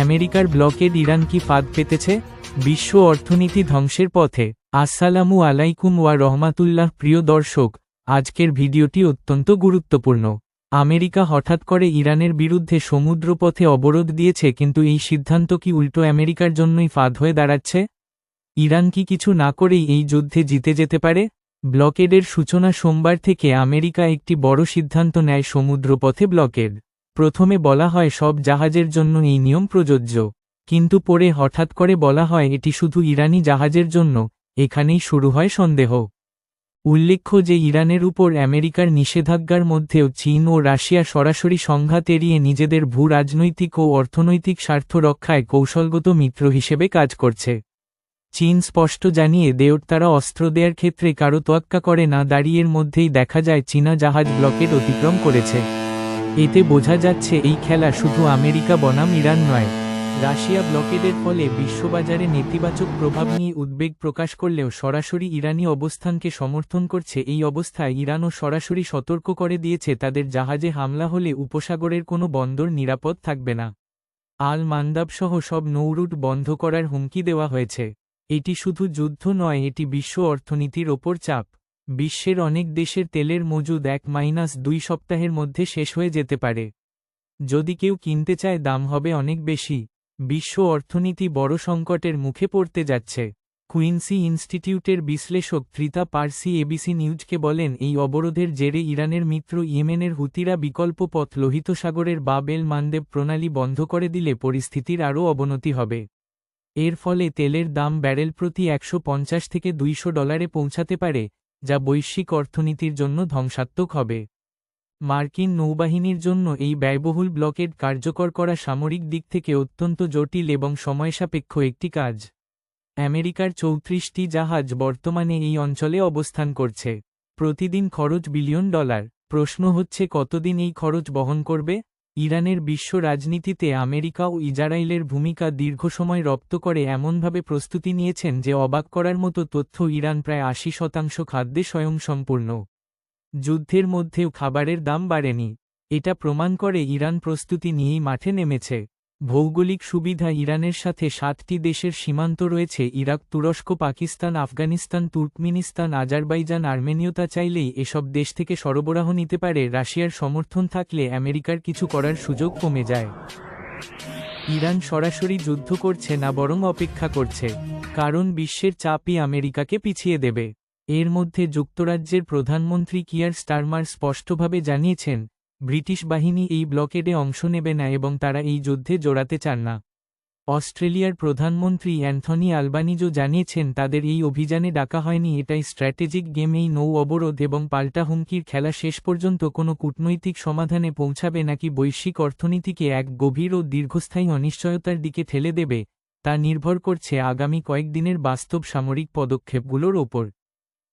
আমেরিকার blocked Iran কি ফাঁদ পেতেছে? বিশ্ব অর্থনীতি ধ্বংসের পথে। আসসালামু আলাইকুম ওয়া রহমাতুল্লাহ। প্রিয় দর্শক, আজকের ভিডিওটি অত্যন্ত গুরুত্বপূর্ণ। আমেরিকা হঠাৎ করে ইরানের বিরুদ্ধে সমুদ্রপথে অবরোধ দিয়েছে, কিন্তু এই সিদ্ধান্ত কি উল্টো আমেরিকার জন্যই ফাঁদ হয়ে দাঁড়াচ্ছে? ইরান কি কিছু না করেই এই যুদ্ধে জিতে যেতে পারে? ব্লকেডের সূচনা সোমবার থেকে আমেরিকা একটি বড় সিদ্ধান্ত নেয়, সমুদ্রপথে ব্লকেড। প্রথমে বলা হয় সব জাহাজের জন্য এই নিয়ম প্রযোজ্য, কিন্তু পরে হঠাৎ করে বলা হয় এটি শুধু ইরানি জাহাজের জন্য। এখানেই শুরু হয় সন্দেহ। উল্লেখ্য যে ইরানের উপর আমেরিকার নিষেধাজ্ঞার মধ্যেও চীন ও রাশিয়া সরাসরি সংঘাত এড়িয়ে নিজেদের ভূ-রাজনৈতিক ও অর্থনৈতিক স্বার্থ রক্ষায় কৌশলগত মিত্র হিসেবে কাজ করছে। চীন স্পষ্ট জানিয়ে দেয় তারা অস্ত্র দেওয়ার ক্ষেত্রে কারো তোয়াক্কা করে না। দাঁড়িয়ের মধ্যেই দেখা যায় চীনা জাহাজ ব্লকেড অতিক্রম করেছে। এতে বোঝা যাচ্ছে এই খেলা শুধু আমেরিকা বনাম ইরান নয়। রাশিয়া ব্লকেডের ফলে বিশ্ববাজারে নেতিবাচক প্রভাব নিয়ে উদ্বেগ প্রকাশ করলেও সরাসরি ইরানি অবস্থানকে সমর্থন করছে। এই অবস্থায় ইরানও সরাসরি সতর্ক করে দিয়েছে তাদের জাহাজে হামলা হলে উপসাগরের কোনো বন্দর নিরাপদ থাকবে না। আল মান্দাব সহ সব নৌরুট বন্ধ করার হুমকি দেওয়া হয়েছে। এটি শুধু যুদ্ধ নয়, এটি বিশ্ব অর্থনীতির ওপর চাপ। বিশ্বের অনেক দেশের তেলের মজুদ 1-2 সপ্তাহের মধ্যে শেষ হয়ে যেতে পারে। যদি কেউ কিনতে চায় দাম হবে অনেক বেশি। বিশ্ব অর্থনীতি বড় সংকটের মুখে পড়তে যাচ্ছে। কুইন্সি ইনস্টিটিউটের বিশ্লেষক তৃতা পার্সি এবিসি নিউজকে বলেন, এই অবরোধের জেরে ইরানের মিত্র ইয়েমেনের হুতিরা বিকল্প পথ লোহিত সাগরের বাব এল মান্দেব প্রণালী বন্ধ করে দিলে পরিস্থিতির আরও অবনতি হবে। এর ফলে তেলের দাম ব্যারেল প্রতি $150 থেকে $200 পৌঁছাতে পারে, যা বৈশ্বিক অর্থনীতির জন্য ধ্বংসাত্মক হবে। মার্কিন নৌবাহিনীর জন্য এই ব্যয়বহুল ব্লকেড কার্যকর করা সামরিক দিক থেকে অত্যন্ত জটিল এবং সময়সাপেক্ষ একটি কাজ। আমেরিকার 34টি জাহাজ বর্তমানে এই অঞ্চলে অবস্থান করছে। প্রতিদিন খরচ $বিলিয়ন। প্রশ্ন হচ্ছে, কতদিন এই খরচ বহন করবে? ইরানের বিশ্ব রাজনীতিতে আমেরিকা ও ইসরায়েলের ভূমিকা দীর্ঘ সময় রপ্ত করে এমনভাবে প্রস্তুতি নিয়েছেন যে অবাক করার মতো তথ্য, ইরান প্রায় 80% খাদ্যে স্বয়ংসম্পূর্ণ। যুদ্ধের মধ্যেও খাবারের দাম বাড়েনি। এটা প্রমাণ করে ইরান প্রস্তুতি নিয়েই মাঠে নেমেছে। ভৌগোলিক সুবিধা, ইরানের সাথে 7টি দেশের সীমান্ত রয়েছে: ইরাক, তুরস্ক, Pakistan, Afghanistan, Turkmenistan, Azerbaijan, Armenia. চাইলেই এসব দেশ থেকে সরবরাহ নিতে পারে। রাশিয়ার সমর্থন থাকলে আমেরিকার কিছু করার সুযোগ কমে যায়। ইরান সরাসরি যুদ্ধ করছে না, বরং অপেক্ষা করছে, কারণ বিশ্বের চাপই আমেরিকাকে পিছিয়ে দেবে। এর মধ্যে যুক্তরাজ্যের প্রধানমন্ত্রী কিয়ার স্টারমার স্পষ্টভাবে জানিয়েছেন, ব্রিটিশ বাহিনী এই ব্লকেডে অংশ নেবে না এবং তারা এই যুদ্ধে জড়াতে চান না। অস্ট্রেলিয়ার প্রধানমন্ত্রী অ্যান্থনি আলবানিজো জানিয়েছেন, তাদের এই অভিযানে ডাকা হয়নি, এটাই স্ট্র্যাটেজিক গেম। এই নৌ অবরোধ এবং পাল্টা হুমকির খেলা শেষ পর্যন্ত কোনো কূটনৈতিক সমাধানে পৌঁছাবে নাকি বৈশ্বিক অর্থনীতিকে এক গভীর ও দীর্ঘস্থায়ী অনিশ্চয়তার দিকে ঠেলে দেবে, তা নির্ভর করছে আগামী কয়েকদিনের বাস্তব সামরিক পদক্ষেপগুলোর ওপর।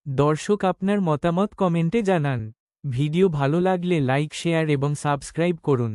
দর্শক, আপনার মতামত কমেন্টে জানান। ভিডিও ভালো লাগলে লাইক, শেয়ার এবং সাবস্ক্রাইব করুন।